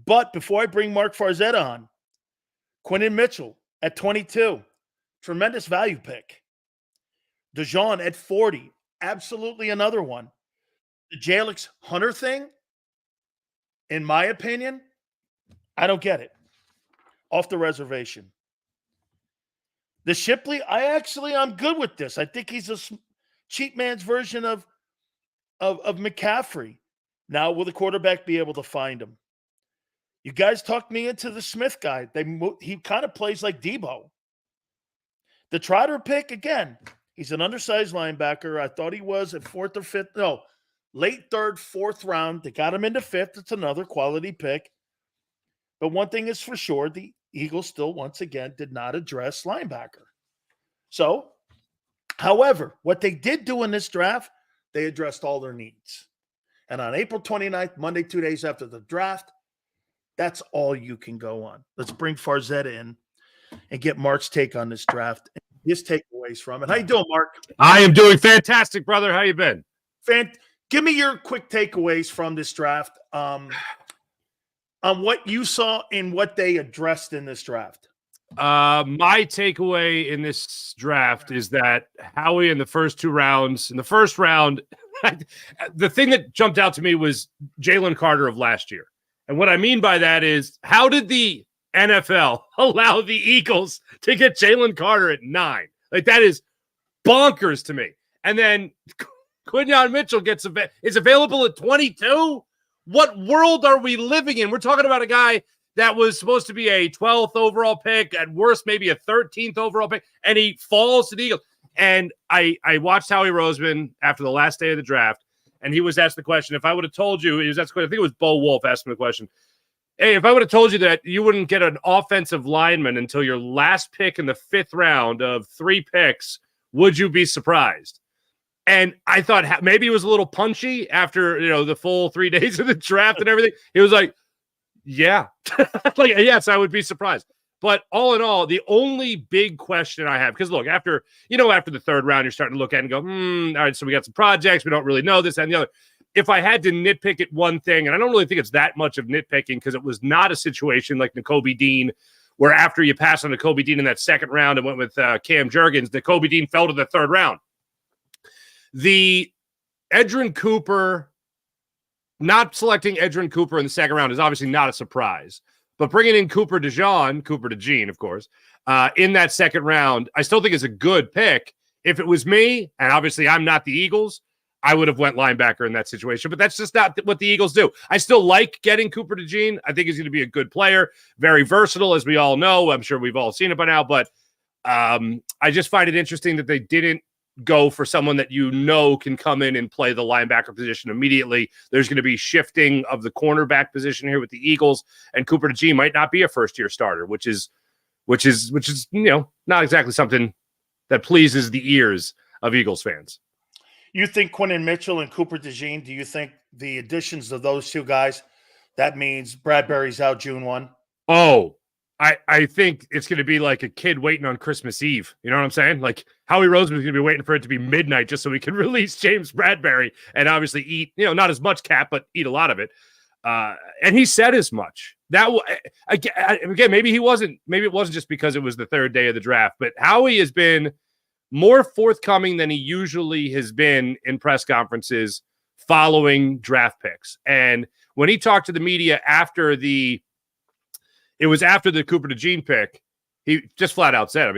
But before I bring Marc Farzetta on, Quinton Mitchell at 22, tremendous value pick. DeJean at 40, absolutely another one. The Jalix Hunter thing, in my opinion, I don't get it. Off the reservation. The Shipley, I'm good with this. I think he's a cheap man's version of McCaffrey. Now, will the quarterback be able to find him? You guys talked me into the Smith guy. He kind of plays like Debo. The Trotter pick, again, he's an undersized linebacker. I thought he was at fourth or fifth. No, late third, fourth round. They got him into fifth. It's another quality pick. But one thing is for sure, the Eagles still, once again, did not address linebacker. So, however, what they did do in this draft, they addressed all their needs. And on April 29th, Monday, 2 days after the draft, that's all you can go on. Let's bring Farzetta in and get Marc's take on this draft and his takeaways from it. How you doing, Marc? I am doing fantastic, brother. How you been? Give me your quick takeaways from this draft on what you saw and what they addressed in this draft. My takeaway in this draft is that Howie in the first two rounds, in the first round, the thing that jumped out to me was Jalen Carter of last year. And what I mean by that is, how did the NFL allow the Eagles to get Jalen Carter at 9? Like, that is bonkers to me. And then Quinton Mitchell is available at 22? What world are we living in? We're talking about a guy that was supposed to be a 12th overall pick, at worst maybe a 13th overall pick, and he falls to the Eagles. And I watched Howie Roseman after the last day of the draft, and he was asked the question, if I would have told you, I think it was Bo Wolf asking the question, hey, if I would have told you that you wouldn't get an offensive lineman until your last pick in the 5th round of 3 picks, would you be surprised? And I thought maybe it was a little punchy after, the full 3 days of the draft and everything. He was like, yeah, yes, I would be surprised. But all in all, the only big question I have, because look, after the 3rd round, you're starting to look at it and go, all right, so we got some projects. We don't really know this and the other. If I had to nitpick at one thing, and I don't really think it's that much of nitpicking, because it was not a situation like Nakobe Dean, where after you pass on Nakobe Dean in that 2nd round and went with Cam Jurgens, Nakobe Dean fell to the 3rd round. The Edgerrin Cooper, not selecting Edgerrin Cooper in the 2nd round is obviously not a surprise. But bringing in Cooper DeJean, of course, in that 2nd round, I still think is a good pick. If it was me, and obviously I'm not the Eagles, I would have went linebacker in that situation. But that's just not what the Eagles do. I still like getting Cooper DeJean. I think he's going to be a good player, very versatile, as we all know. I'm sure we've all seen it by now. But I just find it interesting that they didn't go for someone that can come in and play the linebacker position immediately. There's going to be shifting of the cornerback position here with the Eagles, and Cooper DeJean might not be a first-year starter, which is not exactly something that pleases the ears of Eagles fans. You think Quinton Mitchell and Cooper DeJean, do you think the additions of those two guys, that means Bradberry's out June 1? Oh, I think it's going to be like a kid waiting on Christmas Eve. You know what I'm saying? Like, Howie Roseman's going to be waiting for it to be midnight just so he can release James Bradberry and obviously eat, not as much cap, but eat a lot of it. And he said as much. That again, maybe it wasn't just because it was the 3rd day of the draft, but Howie has been more forthcoming than he usually has been in press conferences following draft picks. And when he talked to the media after the Cooper DeJean pick, he just flat out said,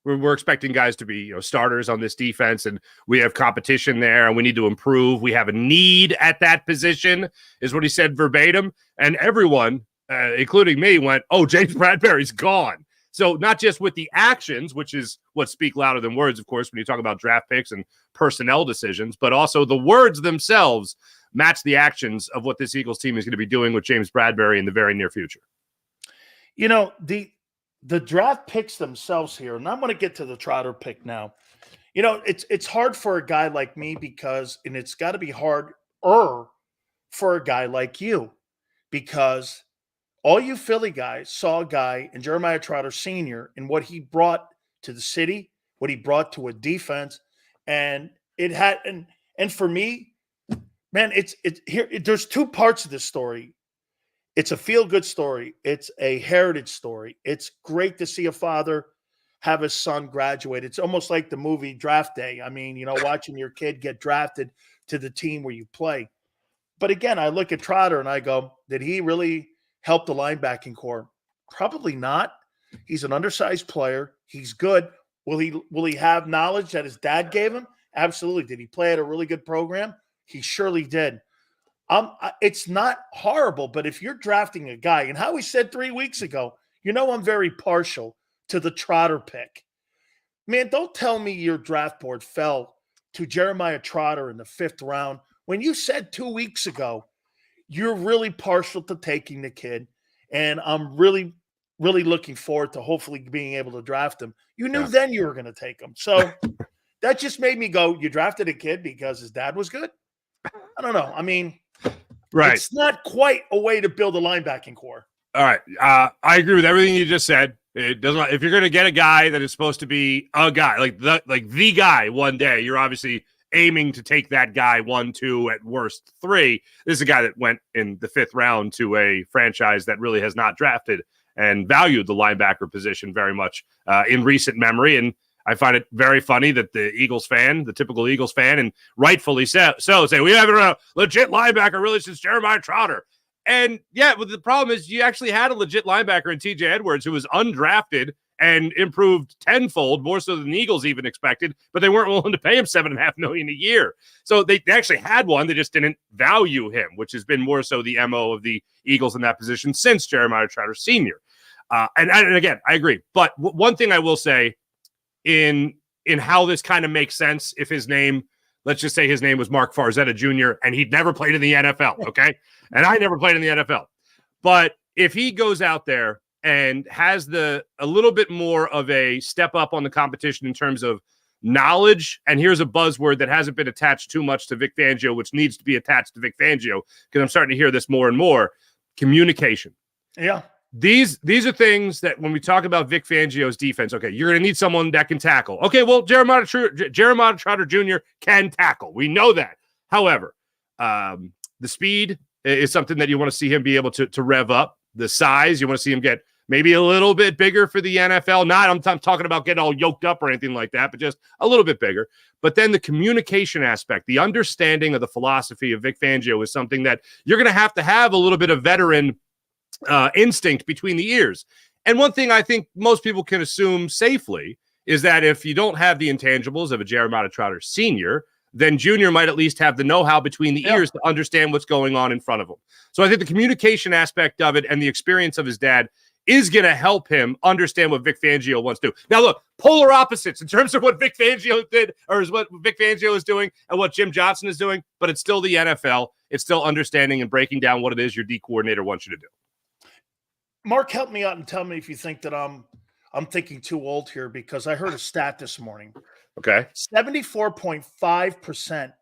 we're expecting guys to be, starters on this defense, and we have competition there, and we need to improve. We have a need at that position, is what he said verbatim. And everyone, including me, went, oh, James Bradberry's gone. So not just with the actions, which is what speak louder than words, of course, when you talk about draft picks and personnel decisions, but also the words themselves match the actions of what this Eagles team is going to be doing with James Bradberry in the very near future. The draft picks themselves here, and I'm going to get to the Trotter pick now. It's hard for a guy like me and it's got to be harder for a guy like you, because all you Philly guys saw a guy in Jeremiah Trotter Sr. and what he brought to the city, what he brought to a defense, and for me, man, it's here. There's 2 parts of this story. It's a feel-good story. It's a heritage story. It's great to see a father have his son graduate. It's almost like the movie Draft Day. I mean, watching your kid get drafted to the team where you play. But again, I look at Trotter and I go, did he really help the linebacking core? Probably not. He's an undersized player. He's good. Will he have knowledge that his dad gave him? Absolutely. Did he play at a really good program? He surely did. It's not horrible, but if you're drafting a guy, and Howie said 3 weeks ago, I'm very partial to the Trotter pick. Man, don't tell me your draft board fell to Jeremiah Trotter in the 5th round when you said 2 weeks ago you're really partial to taking the kid, and I'm really, really looking forward to hopefully being able to draft him. You knew then you were going to take him. So that just made me go, you drafted a kid because his dad was good? I don't know. I mean, right. It's not quite a way to build a linebacking core. All right. I agree with everything you just said. It doesn't. If you're going to get a guy that is supposed to be a guy, like the guy one day, you're obviously aiming to take that guy 1, 2, at worst 3. This is a guy that went in the 5th round to a franchise that really has not drafted and valued the linebacker position very much in recent memory. And I find it very funny that the Eagles fan, the typical Eagles fan, and rightfully so, say we haven't had a legit linebacker really since Jeremiah Trotter. And yeah, but the problem is you actually had a legit linebacker in TJ Edwards who was undrafted and improved tenfold, more so than the Eagles even expected, but they weren't willing to pay him $7.5 million a year. So they actually had one, they just didn't value him, which has been more so the MO of the Eagles in that position since Jeremiah Trotter Sr. And again, I agree. But one thing I will say in how this kind of makes sense, if his name, let's just say his name was Marc Farzetta Jr. and he'd never played in the NFL, okay? And I never played in the NFL. But if he goes out there and has a little bit more of a step up on the competition in terms of knowledge, and here's a buzzword that hasn't been attached too much to Vic Fangio, which needs to be attached to Vic Fangio, because I'm starting to hear this more and more, communication. Yeah. These are things that when we talk about Vic Fangio's defense, okay, you're going to need someone that can tackle. Okay, well, Jeremiah Trotter Jr. can tackle. We know that. However, the speed is something that you want to see him be able to rev up. The size, you want to see him get maybe a little bit bigger for the NFL. I'm talking about getting all yoked up or anything like that, but just a little bit bigger. But then the communication aspect, the understanding of the philosophy of Vic Fangio is something that you're going to have a little bit of veteran instinct between the ears. And one thing I think most people can assume safely is that if you don't have the intangibles of a Jeremiah Trotter Sr., then Junior might at least have the know-how between the ears to understand what's going on in front of him. So I think the communication aspect of it and the experience of his dad is going to help him understand what Vic Fangio wants to do. Now, look, polar opposites in terms of what Vic Fangio did, or is what Vic Fangio is doing and what Jim Johnson is doing, but it's still the NFL. It's still understanding and breaking down what it is your D coordinator wants you to do. Marc, help me out and tell me if you think that I'm thinking too old here, because I heard a stat this morning. Okay. 74.5%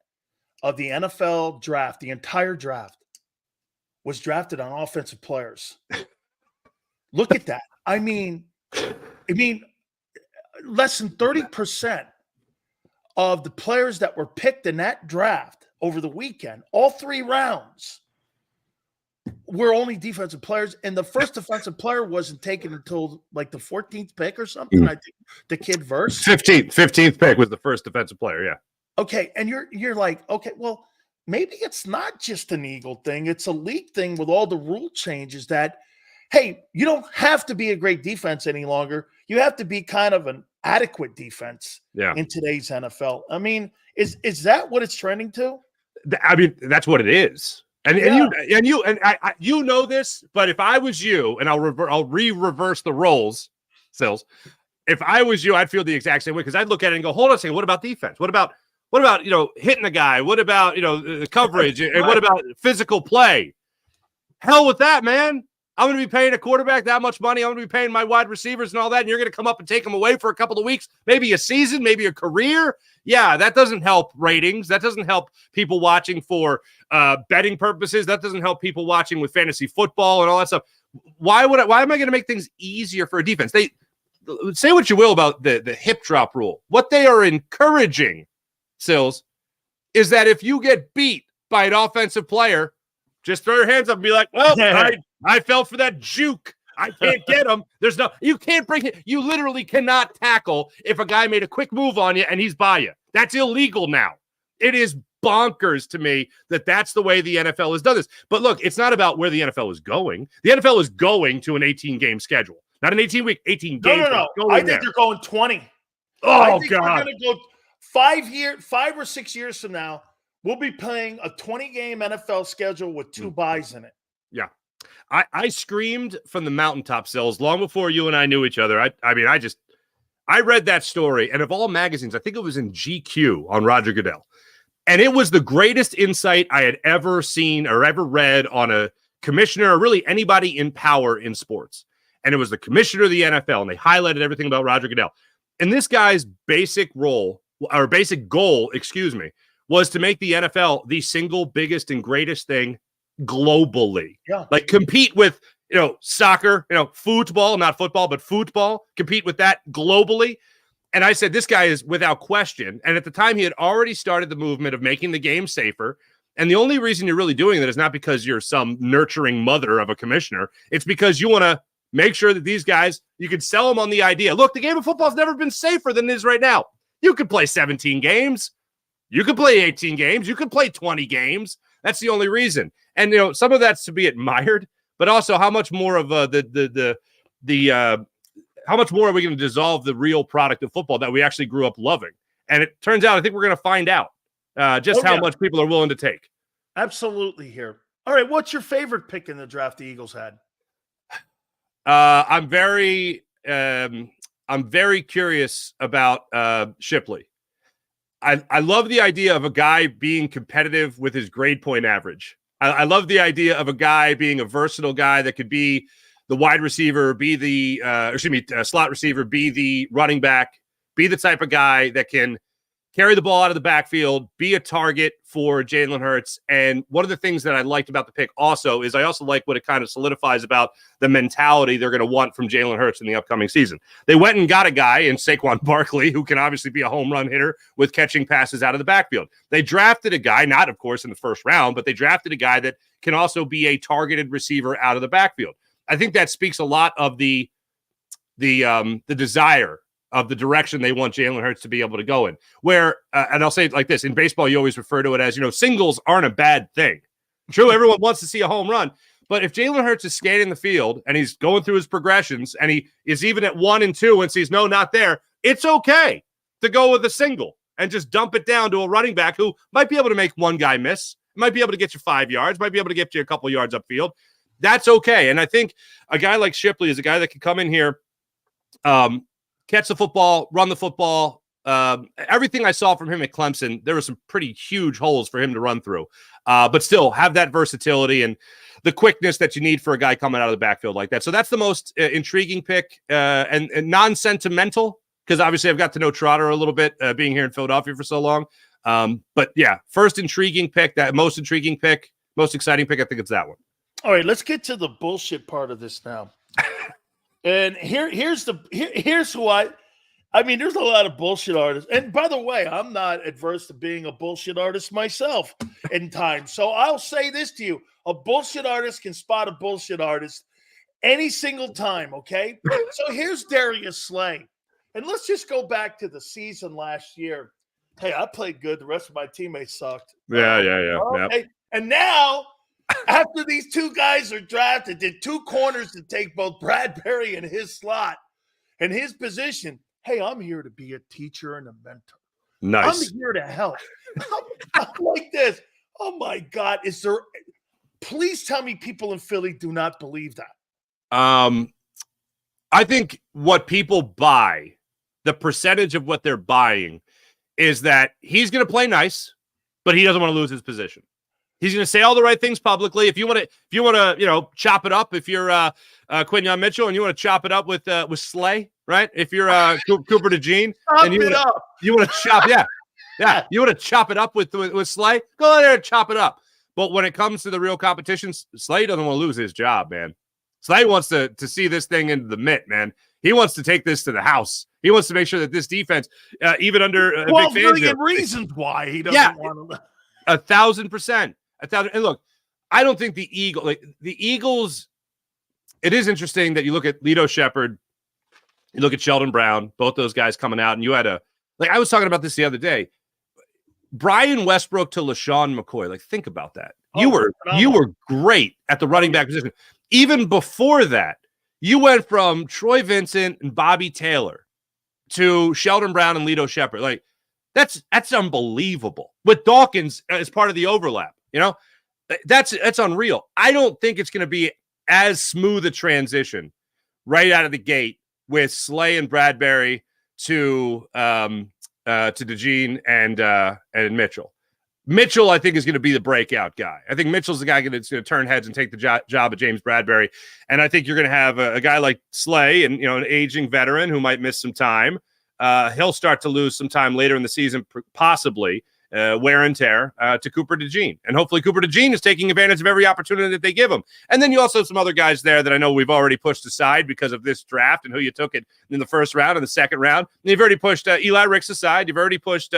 of the NFL draft, the entire draft, was drafted on offensive players. Look at that. I mean, less than 30% of the players that were picked in that draft over the weekend, all 3 rounds, were only defensive players, and the first defensive player wasn't taken until like the 14th pick or something. I think the kid Verse. 15th pick was the first defensive player. Yeah. Okay, and you're like, okay, well, maybe it's not just an Eagle thing; it's a league thing with all the rule changes. That, hey, you don't have to be a great defense any longer. You have to be kind of an adequate defense. Yeah. In today's NFL, I mean, is that what it's trending to? I mean, that's what it is. And you know this, but if I was you, and I'll reverse the roles, Sills. If I was you, I'd feel the exact same way, because I'd look at it and go, hold on a second, what about defense? What about hitting a guy? What about the coverage? And what about physical play? Hell with that, man. I'm going to be paying a quarterback that much money. I'm going to be paying my wide receivers and all that, and you're going to come up and take them away for a couple of weeks, maybe a season, maybe a career. Yeah, that doesn't help ratings. That doesn't help people watching for betting purposes. That doesn't help people watching with fantasy football and all that stuff. Why am I going to make things easier for a defense? They say what you will about the hip drop rule. What they are encouraging, Sills, is that if you get beat by an offensive player, just throw your hands up and be like, well, I fell for that juke. I can't get him. You can't bring it. You literally cannot tackle if a guy made a quick move on you and he's by you. That's illegal now. It is bonkers to me that that's the way the NFL has done this. But look, it's not about where the NFL is going. The NFL is going to an 18-game schedule, not an 18-week, 18-game. No. I think they're going 20. Oh, I think God. we're going to go 5 or 6 years from now. We'll be playing a 20-game NFL schedule with 2 byes in it. Yeah. I screamed from the mountaintop cells long before you and I knew each other. I read that story, and of all magazines, I think it was in GQ on Roger Goodell. And it was the greatest insight I had ever seen or ever read on a commissioner or really anybody in power in sports. And it was the commissioner of the NFL, and they highlighted everything about Roger Goodell. And this guy's basic goal, was to make the NFL the single biggest and greatest thing globally. Yeah. Like compete with, soccer, football, not football, but football, compete with that globally. And I said, this guy is without question. And at the time, he had already started the movement of making the game safer. And the only reason you're really doing that is not because you're some nurturing mother of a commissioner. It's because you want to make sure that these guys, you can sell them on the idea. Look, the game of football has never been safer than it is right now. You could play 17 games. You could play 18 games. You could play 20 games. That's the only reason. And, some of that's to be admired, but also how much more of how much more are we going to dissolve the real product of football that we actually grew up loving? And it turns out, I think we're going to find out how much people are willing to take. Absolutely here. All right. What's your favorite pick in the draft the Eagles had? I'm very curious about Shipley. I love the idea of a guy being competitive with his grade point average. I love the idea of a guy being a versatile guy that could be the wide receiver, be the slot receiver, be the running back, be the type of guy that can carry the ball out of the backfield, be a target for Jalen Hurts. And one of the things that I liked about the pick also is I also like what it kind of solidifies about the mentality they're going to want from Jalen Hurts in the upcoming season. They went and got a guy in Saquon Barkley who can obviously be a home run hitter with catching passes out of the backfield. They drafted a guy, not of course in the first round, but they drafted a guy that can also be a targeted receiver out of the backfield. I think that speaks a lot of the desire of the direction they want Jalen Hurts to be able to go in. Where, and I'll say it like this, in baseball, you always refer to it as, singles aren't a bad thing. True, everyone wants to see a home run, but if Jalen Hurts is scanning the field and he's going through his progressions and he is even at 1 and 2 and sees no, not there, it's okay to go with a single and just dump it down to a running back who might be able to make one guy miss, might be able to get you 5 yards, might be able to get you a couple yards upfield. That's okay. And I think a guy like Shipley is a guy that can come in here, catch the football, run the football. Everything I saw from him at Clemson, there were some pretty huge holes for him to run through. But still have that versatility and the quickness that you need for a guy coming out of the backfield like that. So that's the most intriguing pick and non-sentimental, because obviously I've got to know Trotter a little bit being here in Philadelphia for so long. But yeah, first intriguing pick, that most intriguing pick, most exciting pick, I think it's that one. All right, let's get to the bullshit part of this now. And here's who I mean, there's a lot of bullshit artists. And by the way, I'm not adverse to being a bullshit artist myself in time. So I'll say this to you. A bullshit artist can spot a bullshit artist any single time, okay? So here's Darius Slay. And let's just go back to the season last year. Hey, I played good. The rest of my teammates sucked. Yeah. Okay. Yep. And now, after these two guys are drafted, did 2 corners to take both Bradberry and his slot and his position. Hey, I'm here to be a teacher and a mentor. Nice. I'm here to help. I'm like this. Oh, my God. Please tell me people in Philly do not believe that. I think what people buy, the percentage of what they're buying, is that he's going to play nice, but he doesn't want to lose his position. He's going to say all the right things publicly. If you want to, chop it up. If you're Quinyon Mitchell and you want to chop it up with Slay, right? If you're Cooper DeJean and you want to chop, you want to chop it up with Slay, go in there and chop it up. But when it comes to the real competition, Slay doesn't want to lose his job, man. Slay wants to see this thing into the mitt, man. He wants to take this to the house. He wants to make sure that this defense, even under 12 million reasons why he doesn't want to. 1,000%. And look, I don't think the Eagles it is interesting that you look at Lito Shepherd, you look at Sheldon Brown, both those guys coming out, and you had I was talking about this the other day. Brian Westbrook to LaShawn McCoy. Like, think about that. You were great at the running back position. Even before that, you went from Troy Vincent and Bobby Taylor to Sheldon Brown and Lito Shepherd. Like, that's unbelievable. With Dawkins as part of the overlap, that's unreal. I don't think it's going to be as smooth a transition right out of the gate with Slay and Bradberry to DeJean and Mitchell. Mitchell, I think, is going to be the breakout guy. I think Mitchell's the guy that's going to turn heads and take the job of James Bradberry. And I think you're going to have a guy like Slay and, an aging veteran who might miss some time. He'll start to lose some time later in the season, possibly wear and tear to Cooper DeJean. And hopefully Cooper DeJean is taking advantage of every opportunity that they give him. And then you also have some other guys there that I know we've already pushed aside because of this draft and who you took it in the first round and the second round. And you've already pushed Eli Ricks aside. You've already pushed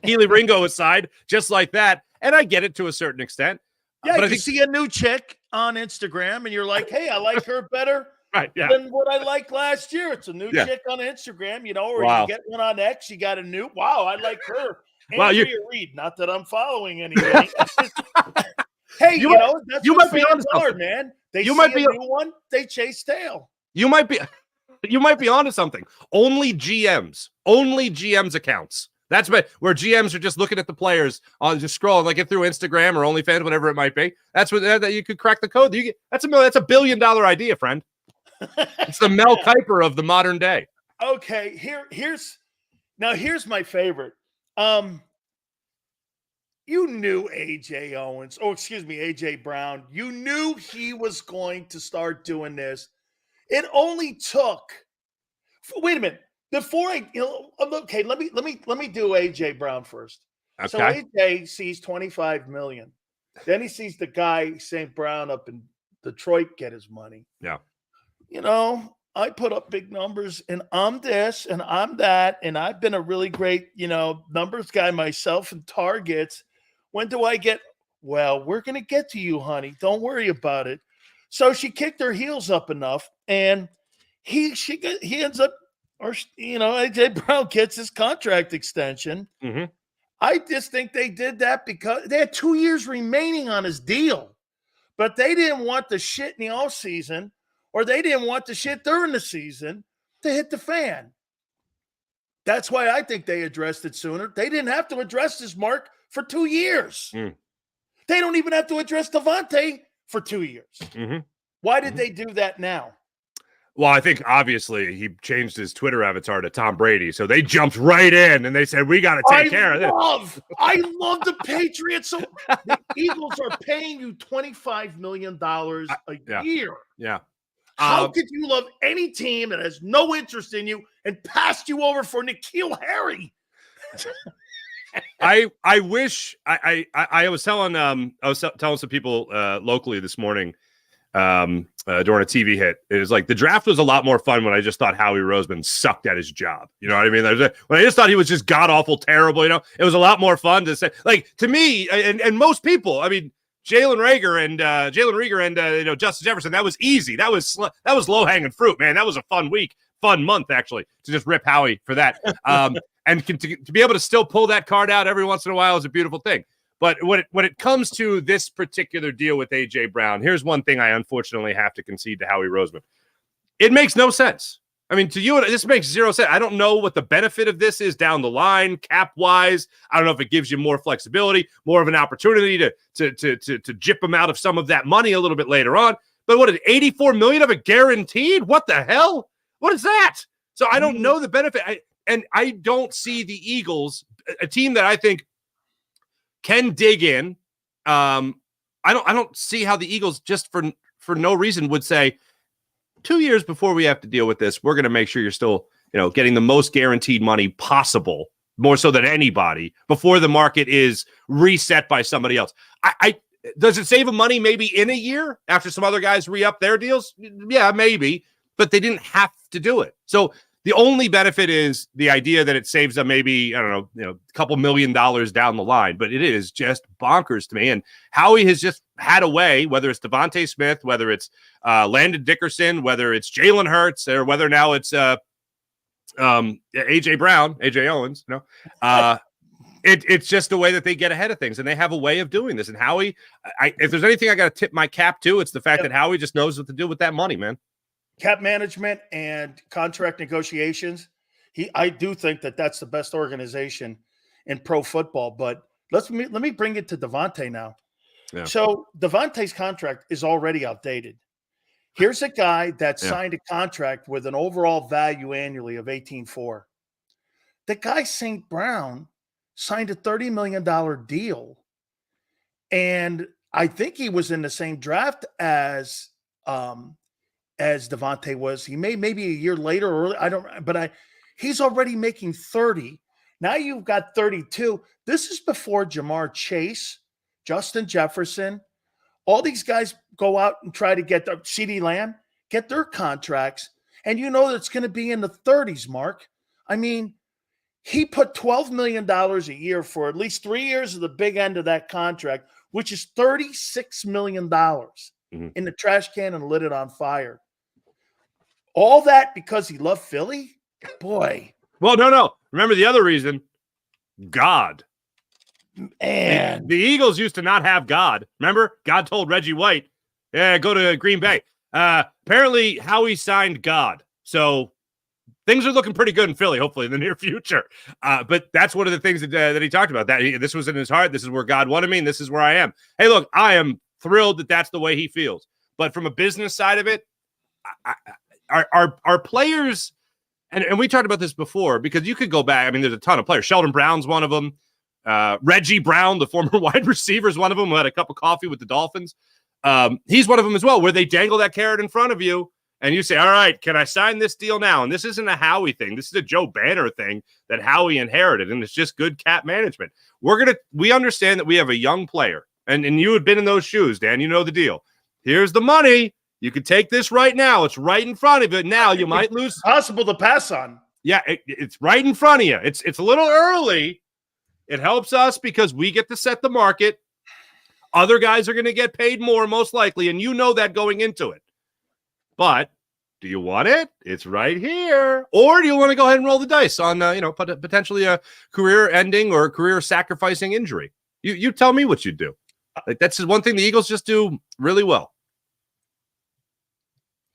Keely Ringo aside, just like that. And I get it to a certain extent. Yeah, but you see a new chick on Instagram and you're like, hey, I like her better than what I liked last year. It's a new chick on Instagram, or you get one on X, you got a new, I like her. Andrea Reed, not that I'm following anything. Hey, that's you what might be fans are, man. They see a new one, they chase tail. You might be onto something. Only GMs accounts. That's where GMs are just looking at the players on just scrolling like it through Instagram or OnlyFans, whatever it might be. That's what that you could crack the code. That's a $1 billion idea, friend. It's the Mel Kiper of the modern day. Okay, here's my favorite. You knew AJ Brown. You knew he was going to start doing this. It only took. Wait a minute. Before let me do AJ Brown first. Okay. So AJ sees 25 million. Then he sees the guy St. Brown up in Detroit get his money. Yeah. I put up big numbers and I'm this and I'm that. And I've been a really great, numbers guy myself and targets. When do I get? Well, we're going to get to you, honey. Don't worry about it. So she kicked her heels up enough and he ends up, AJ Brown gets his contract extension. Mm-hmm. I just think they did that because they had 2 years remaining on his deal, but they didn't want the shit in the offseason. Or they didn't want the shit during the season to hit the fan. That's why I think they addressed it sooner. They didn't have to address this, Marc, for 2 years. They don't even have to address Devonta for 2 years. Mm-hmm. Why did they do that now? Well, I think obviously he changed his Twitter avatar to Tom Brady. So they jumped right in and they said, we got to take care of this. I love the Patriots. So the Eagles are paying you $25 million a year. Yeah. How could you love any team that has no interest in you and passed you over for N'Keal Harry? I wish I was telling some people locally this morning during a TV hit. It was like the draft was a lot more fun when I just thought Howie Roseman sucked at his job. You know what I mean? When I just thought he was just god awful terrible. It was a lot more fun to say. Like to me and most people. I mean. Jalen Reagor and Justin Jefferson. That was easy. That was low hanging fruit, man. That was a fun month actually to just rip Howie for that. And to be able to still pull that card out every once in a while is a beautiful thing. But when it comes to this particular deal with AJ Brown, here's one thing I unfortunately have to concede to Howie Roseman. It makes no sense. I mean, to you, this makes zero sense. I don't know what the benefit of this is down the line, cap-wise. I don't know if it gives you more flexibility, more of an opportunity to jip them out of some of that money a little bit later on. But what is $84 million of it guaranteed? What the hell? What is that? So I don't know the benefit. I don't see the Eagles, a team that I think can dig in. I don't see how the Eagles just for no reason would say, 2 years before we have to deal with this, we're going to make sure you're still, getting the most guaranteed money possible, more so than anybody, before the market is reset by somebody else. Does it save them money maybe in a year after some other guys re-up their deals? Yeah, maybe, but they didn't have to do it. So The only benefit is the idea that it saves them maybe, I don't know, a couple $1 million down the line, but it is just bonkers to me. And Howie has just had a way, whether it's Devonta Smith, whether it's Landon Dickerson, whether it's Jalen Hurts, or whether now it's AJ Owens, it's just a way that they get ahead of things, and they have a way of doing this. And Howie, if there's anything I got to tip my cap to, it's the fact that Howie just knows what to do with that money, man. Cap management and contract negotiations. I do think that that's the best organization in pro football. But let me bring it to Devonta now. Yeah. So Devonta's contract is already outdated. Here's a guy that signed a contract with an overall value annually of $18.4. The guy St. Brown signed a $30 million deal, and I think he was in the same draft as Devonta was. He maybe a year later, or he's already making 30. Now you've got 32. This is before Jamar Chase, Justin Jefferson, all these guys go out and try to get their CeeDee Lamb, get their contracts, and you know that's going to be in the 30s, Marc. I mean, he put $12 million a year for at least 3 years of the big end of that contract, which is $36 million in the trash can, and lit it on fire. All that because he loved Philly? Boy. Well, no. Remember the other reason? God. Man. The Eagles used to not have God. Remember? God told Reggie White, go to Green Bay. Apparently, Howie signed God. So things are looking pretty good in Philly, hopefully, in the near future. But that's one of the things that he talked about. This was in his heart. This is where God wanted me, and this is where I am. Hey, look, I am thrilled that that's the way he feels. But from a business side of it, our players, and we talked about this before, because you could go back. I mean, there's a ton of players. Sheldon Brown's one of them. Reggie Brown, the former wide receiver, is one of them, who had a cup of coffee with the Dolphins. He's one of them as well, where they dangle that carrot in front of you, and you say, all right, can I sign this deal now? And this isn't a Howie thing. This is a Joe Banner thing that Howie inherited, and it's just good cap management. We understand that we have a young player, and you had been in those shoes, Dan. You know the deal. Here's the money. You can take this right now. It's right in front of you. Now you might lose. It's possible to pass on. Yeah, it's right in front of you. It's a little early. It helps us because we get to set the market. Other guys are going to get paid more, most likely, and you know that going into it. But do you want it? It's right here. Or do you want to go ahead and roll the dice on, potentially a career-ending or career-sacrificing injury? You tell me what you do. Like, that's one thing the Eagles just do really well.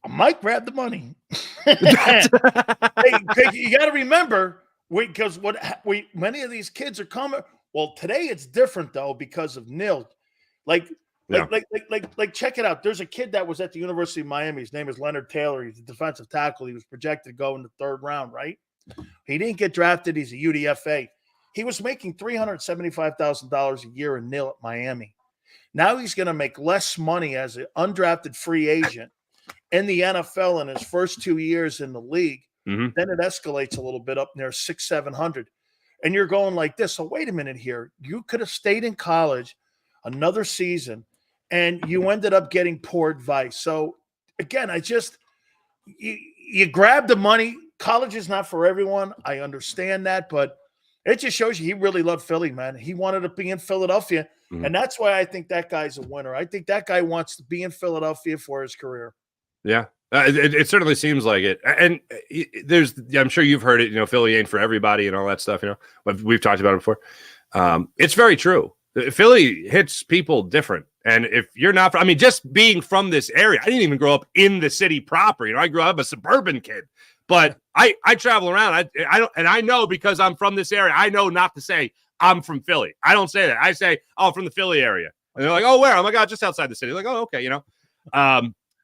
I might grab the money. Hey, you got to remember, because many of these kids are coming. Well, today it's different though because of NIL. Like, check it out. There's a kid that was at the University of Miami. His name is Leonard Taylor. He's a defensive tackle. He was projected to go in the 3rd round, right? He didn't get drafted. He's a UDFA. He was making $375,000 a year in NIL at Miami. Now he's going to make less money as an undrafted free agent in the NFL in his first 2 years in the league. Then it escalates a little bit up near 600-700. And you're going like this. So wait a minute here. You could have stayed in college another season and you ended up getting poor advice. So again, you grab the money. College is not for everyone. I understand that, but it just shows you he really loved Philly, man. He wanted to be in Philadelphia. And that's why I think that guy's a winner. I think that guy wants to be in Philadelphia for his career. Yeah. It certainly seems like it. And I'm sure you've heard it, Philly ain't for everybody and all that stuff, we've talked about it before. It's very true. Philly hits people different. And if you're not, just being from this area, I didn't even grow up in the city proper. I grew up a suburban kid, but I travel around. I know because I'm from this area, I know not to say I'm from Philly. I don't say that. I say, from the Philly area. And they're like, oh, where? I'm like, just outside the city. Like, oh, okay,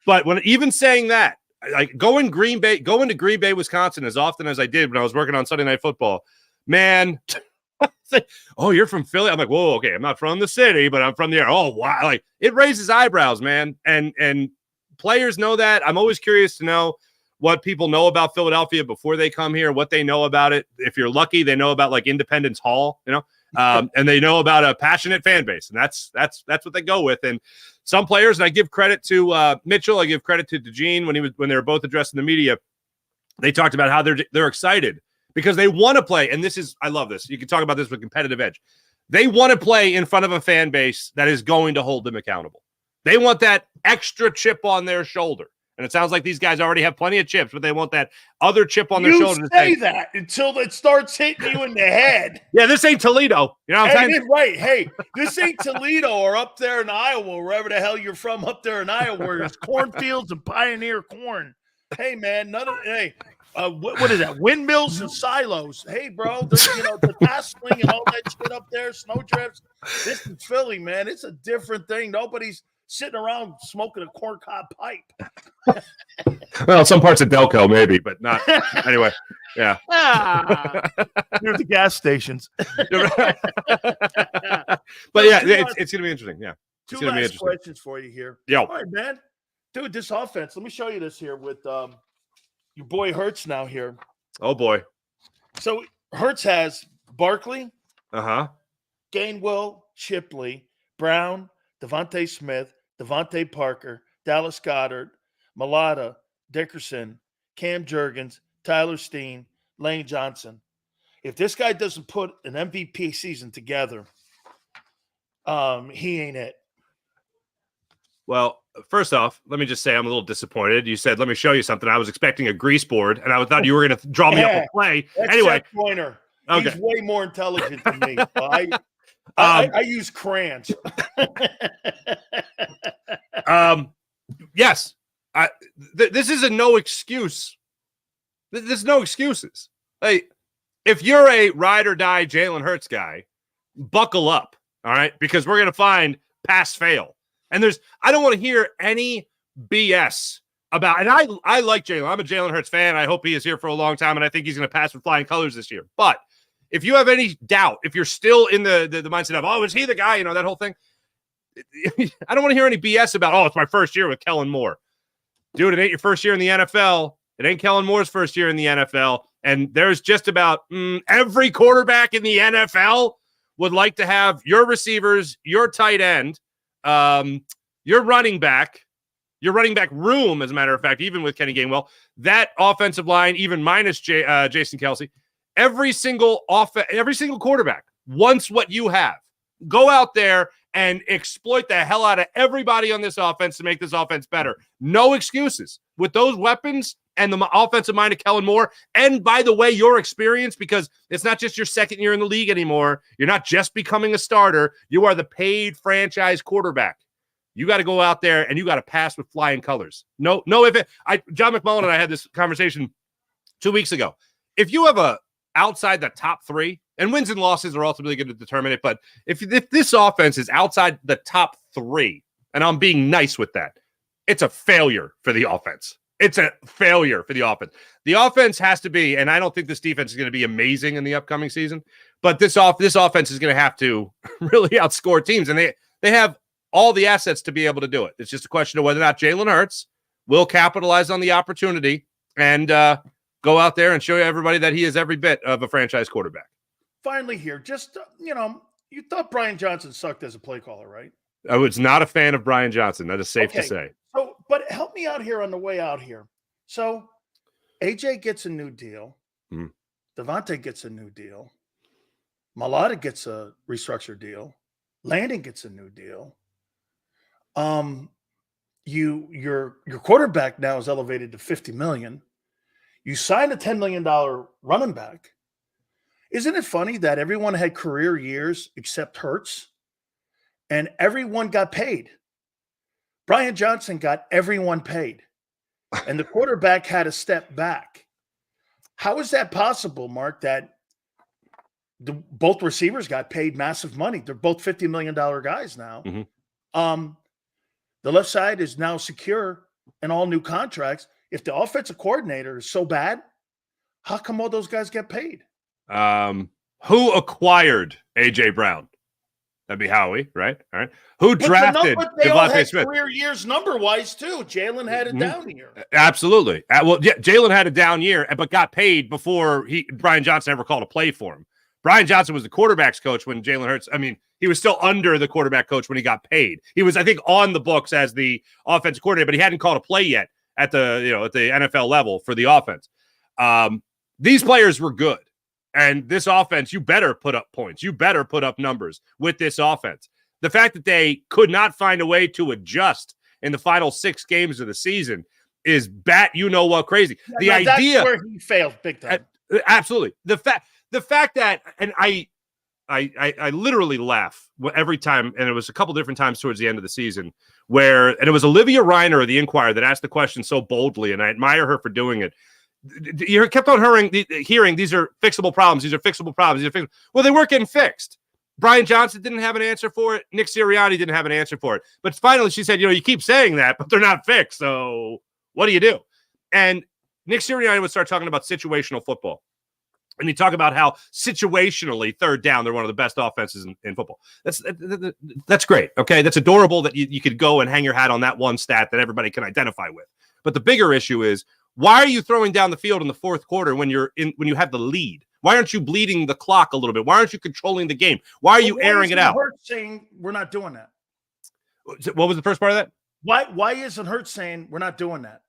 But when even saying that, like going to Green Bay, Wisconsin, as often as I did when I was working on Sunday Night Football, man, oh, you're from Philly? I'm like, whoa, okay, I'm not from the city, but I'm from the area. Oh, wow. Like, it raises eyebrows, man. And players know that. I'm always curious to know what people know about Philadelphia before they come here, what they know about it. If you're lucky, they know about like Independence Hall, and they know about a passionate fan base, and that's what they go with. And some players, and I give credit to Mitchell, I give credit to DeGene when they were both addressing the media. they talked about how they're excited because they want to play. And I love this. You can talk about this with competitive edge. They want to play in front of a fan base that is going to hold them accountable. They want that extra chip on their shoulder. And it sounds like these guys already have plenty of chips, but they want that other chip on their shoulder. You say that until it starts hitting you in the head. Yeah, this ain't Toledo. You know what I'm saying? Right. Hey, this ain't Toledo or up there in Iowa, wherever the hell you're from up there in Iowa, where there's cornfields and pioneer corn. Hey, man, what is that? Windmills and silos. Hey, bro, the pass swing and all that shit up there, snow drifts. This is Philly, man. It's a different thing. Nobody's sitting around smoking a corncob pipe. Well, some parts of Delco maybe, but not anyway. Yeah. Near the gas stations. But yeah, it's going to be interesting. Yeah. Two last questions for you here. Yo. All right, man. Dude, this offense, let me show you this here with your boy Hurts now here. Oh, boy. So Hurts has Barkley, Gainwell, Shipley, Brown, Devonta Smith, Devontae Parker, Dallas Goedert, Mulata, Dickerson, Cam Jurgens, Tyler Steen, Lane Johnson. If this guy doesn't put an MVP season together, he ain't it. Well, first off, let me just say I'm a little disappointed. You said, let me show you something. I was expecting a grease board, and I thought you were going to draw me up a play. That's anyway. Pointer. Okay. He's way more intelligent than me. I use crayons. Yes. This is a no excuse. There's no excuses. Hey, if you're a ride or die Jalen Hurts guy, buckle up. All right. Because we're going to find pass fail. And I don't want to hear any BS about, and I like Jalen. I'm a Jalen Hurts fan. I hope he is here for a long time. And I think he's going to pass with flying colors this year. But if you have any doubt, if you're still in the mindset of, oh, is he the guy? That whole thing. I don't want to hear any BS about, oh, it's my first year with Kellen Moore. Dude, it ain't your first year in the NFL. It ain't Kellen Moore's first year in the NFL. And there's just about every quarterback in the NFL would like to have your receivers, your tight end, your running back room, as a matter of fact, even with Kenny Gainwell, that offensive line, even minus Jason Kelce, every single quarterback wants what you have. Go out there and exploit the hell out of everybody on this offense to make this offense better. No excuses. With those weapons and the offensive mind of Kellen Moore, and by the way, your experience, because it's not just your second year in the league anymore. You're not just becoming a starter. You are the paid franchise quarterback. You got to go out there and you got to pass with flying colors. John McMullen and I had this conversation 2 weeks ago. If you have outside the top three, and wins and losses are ultimately going to determine it, but if this offense is outside the top three, and I'm being nice with that, it's a failure for the offense. It's a failure for the offense. The offense has to be, and I don't think this defense is going to be amazing in the upcoming season, but this offense is going to have to really outscore teams, and they have all the assets to be able to do it. It's just a question of whether or not Jalen Hurts will capitalize on the opportunity and go out there and show everybody that he is every bit of a franchise quarterback. Finally here, just, you thought Brian Johnson sucked as a play caller, right? I was not a fan of Brian Johnson. That is safe to say. So, but help me out here on the way out here. So AJ gets a new deal. Devontae gets a new deal. Mulata gets a restructured deal. Landon gets a new deal. Your quarterback now is elevated to $50 million. You signed a $10 million running back. Isn't it funny that everyone had career years except Hurts, and everyone got paid? Brian Johnson got everyone paid, and the quarterback had to step back. How is that possible, Mark, that both receivers got paid massive money? They're both $50 million guys now. Mm-hmm. The left side is now secure in all new contracts. If the offensive coordinator is so bad, how come all those guys get paid? Who acquired A.J. Brown? That'd be Howie, right? All right. Who drafted Devonta Smith? Career years number-wise, too. Jalen had it down here. Absolutely. Well, yeah, Jalen had a down year, but got paid before Brian Johnson ever called a play for him. Brian Johnson was the quarterback's coach when Jalen Hurts. He was still under the quarterback coach when he got paid. He was, I think, on the books as the offensive coordinator, but he hadn't called a play yet at the NFL level for the offense. These players were good. And this offense, you better put up points. You better put up numbers with this offense. The fact that they could not find a way to adjust in the final 6 games of the season is bat-you-know-what crazy. The idea that's where he failed big time. Absolutely. The fact that, and I literally laugh every time, and it was a couple different times towards the end of the season, and it was Olivia Reiner of the Inquirer that asked the question so boldly, and I admire her for doing it. You kept on hearing these are fixable problems. These are fixable problems. These are fixable. Well, they weren't getting fixed. Brian Johnson didn't have an answer for it. Nick Sirianni didn't have an answer for it. But finally, she said, you keep saying that, but they're not fixed. So what do you do? And Nick Sirianni would start talking about situational football. And he talk about how situationally, third down, they're one of the best offenses in football. That's great. Okay, that's adorable that you could go and hang your hat on that one stat that everybody can identify with. But the bigger issue is, why are you throwing down the field in the fourth quarter when you have the lead? Why aren't you bleeding the clock a little bit? Why aren't you controlling the game? Why are you airing it out? Hurt saying we're not doing that. What was the first part of that? Why isn't Hurt saying we're not doing that?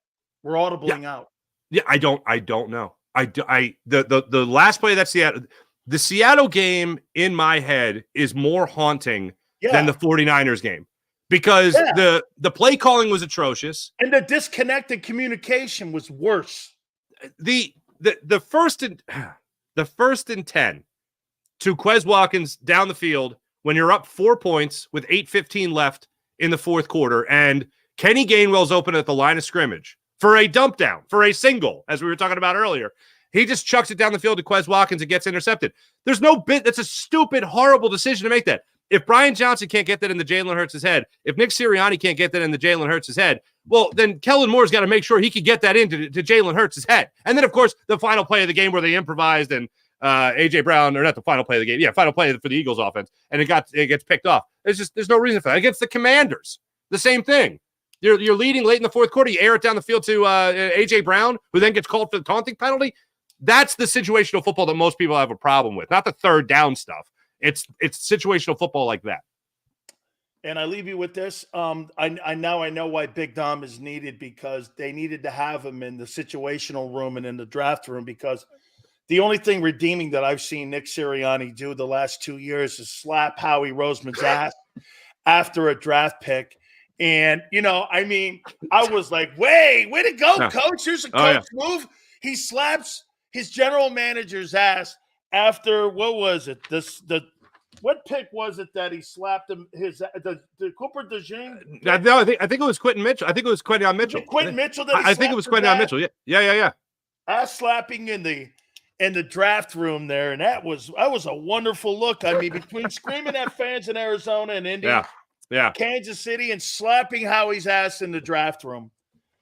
We're audibling out. Yeah, I don't know. The last play of that the Seattle game in my head is more haunting than the 49ers game. Because the play calling was atrocious. And the disconnected communication was worse. The first and 10 to Quez Watkins down the field when you're up 4 points with 8:15 left in the fourth quarter, and Kenny Gainwell's open at the line of scrimmage for a dump down, for a single, as we were talking about earlier. He just chucks it down the field to Quez Watkins and gets intercepted. That's a stupid, horrible decision to make that. If Brian Johnson can't get that into Jalen Hurts' head, if Nick Sirianni can't get that into Jalen Hurts' head, well, then Kellen Moore's got to make sure he can get that into Jalen Hurts' head. And then, of course, the final play of the game where they improvised and A.J. Brown, or not the final play of the game, final play for the Eagles offense, and it gets picked off. There's no reason for that. Against the Commanders, the same thing. You're leading late in the fourth quarter. You air it down the field to A.J. Brown, who then gets called for the taunting penalty. That's the situational football that most people have a problem with, not the third down stuff. It's situational football like that. And I leave you with this. I know why Big Dom is needed, because they needed to have him in the situational room and in the draft room, because the only thing redeeming that I've seen Nick Sirianni do the last 2 years is slap Howie Roseman's ass after a draft pick. And, I was like, way to go, coach. Here's a coach move. He slaps his general manager's ass after, what was it? What pick was it that he slapped him? The Cooper DeJean? No, I think it was Quentin Mitchell. I think it was Quentin Mitchell. Quentin Mitchell. I think it was Quentin Mitchell. Yeah. Ass slapping in the draft room there, and that was a wonderful look. I mean, between screaming at fans in Arizona and Indy, Kansas City, and slapping Howie's ass in the draft room.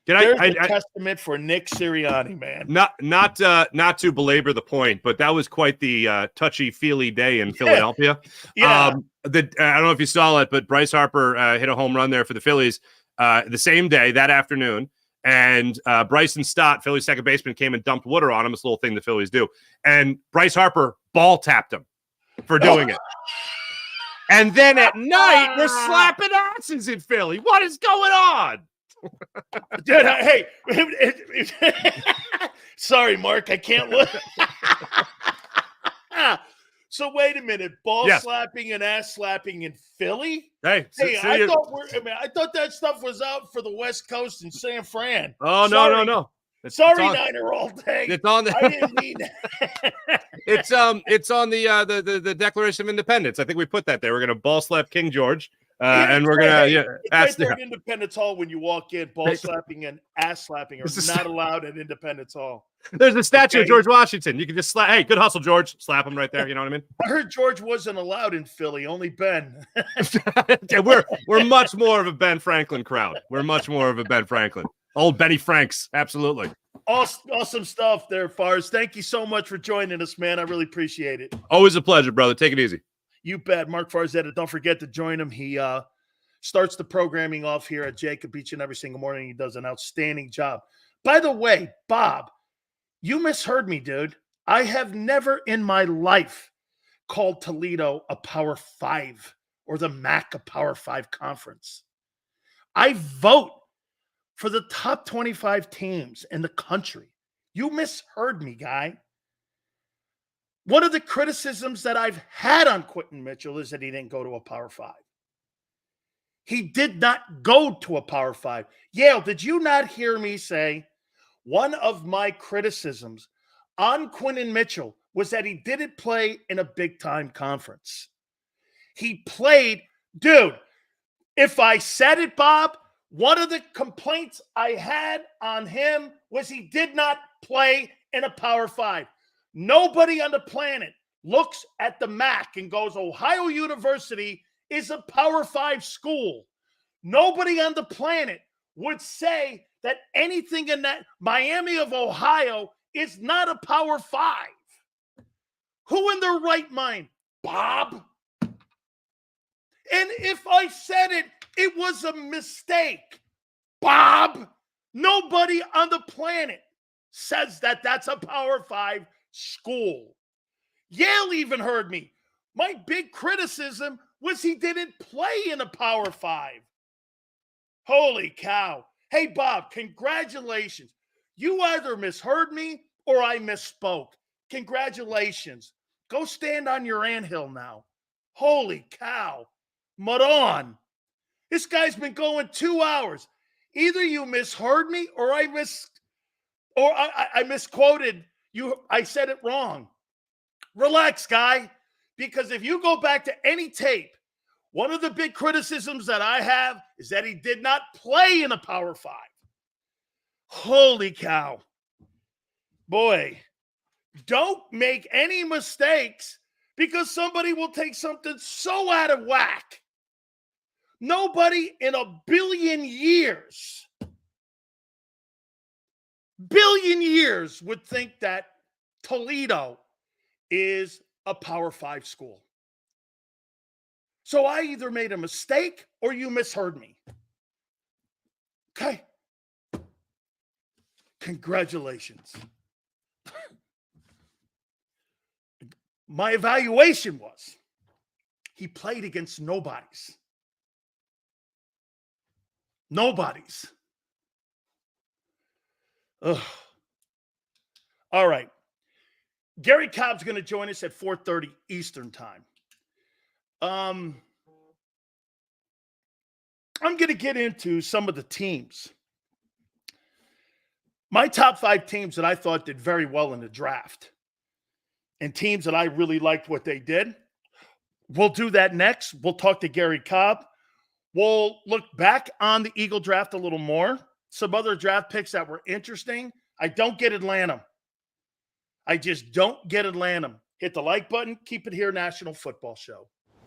There's a testament for Nick Sirianni, man. Not to belabor the point, but that was quite the touchy-feely day in Philadelphia. Yeah. I don't know if you saw it, but Bryce Harper hit a home run there for the Phillies the same day, that afternoon. And Bryson Stott, Phillies second baseman, came and dumped water on him, this little thing the Phillies do. And Bryce Harper ball tapped him for doing it. And then at night, we're slapping asses in Philly. What is going on? Dude, hey, sorry, Marc, I can't look. So wait a minute, ball slapping and ass slapping in Philly? Hey, I thought that stuff was out for the West Coast and San Fran. Oh, no. Sorry, Niner all day. It's on I didn't mean that. It's on the Declaration of Independence. I think we put that there. We're gonna ball slap King George. And we're gonna ask right there at Independence Hall when you walk in. Ball slapping and ass slapping are not allowed at Independence Hall. There's a statue of George Washington. You can just slap. Hey, good hustle, George. Slap him right there. You know what I mean? I heard George wasn't allowed in Philly. Only Ben. we're much more of a Ben Franklin crowd. We're much more of a Ben Franklin. Old Benny Franks. Absolutely. Awesome stuff there, Farz. Thank you so much for joining us, man. I really appreciate it. Always a pleasure, brother. Take it easy. You bet. Marc Farzetta. Don't forget to join him. He starts the programming off here at JAKIB each and every single morning. He does an outstanding job. By the way, Bob, you misheard me, dude. I have never in my life called Toledo a Power 5 or the MAC a Power 5 conference. I vote for the top 25 teams in the country. You misheard me, guy. One of the criticisms that I've had on Quentin Mitchell is that he didn't go to a Power 5. He did not go to a Power 5. Yale, did you not hear me say one of my criticisms on Quentin Mitchell was that he didn't play in a big-time conference? He played, dude, if I said it, Bob, one of the complaints I had on him was he did not play in a Power 5. Nobody on the planet looks at the MAC and goes, Ohio University is a Power 5 school. Nobody on the planet would say that anything in that Miami of Ohio is not a Power 5. Who in their right mind? Bob? And if I said it, it was a mistake. Bob? Nobody on the planet says that that's a Power 5 school. Yale even heard me. My big criticism was he didn't play in a Power 5. Holy cow. Hey, Bob, congratulations. You either misheard me or I misspoke. Congratulations. Go stand on your anthill now. Holy cow. Maron. This guy's been going 2 hours. Either you misheard me or I misquoted you. I said it wrong. Relax, guy. Because if you go back to any tape, one of the big criticisms that I have is that he did not play in a Power 5. Holy cow. Boy, don't make any mistakes because somebody will take something so out of whack. Nobody in a billion years would think that Toledo is a Power 5 school. So I either made a mistake or you misheard me. Okay. Congratulations. My evaluation was he played against nobodies. Nobodies. Ugh. All right. Gary Cobb's going to join us at 4:30 Eastern time. I'm going to get into some of the teams. My top 5 teams that I thought did very well in the draft and teams that I really liked what they did. We'll do that next. We'll talk to Gary Cobb. We'll look back on the Eagle draft a little more. Some other draft picks that were interesting. I don't get Atlanta. I just don't get Atlanta. Hit the like button. Keep it here, National Football Show.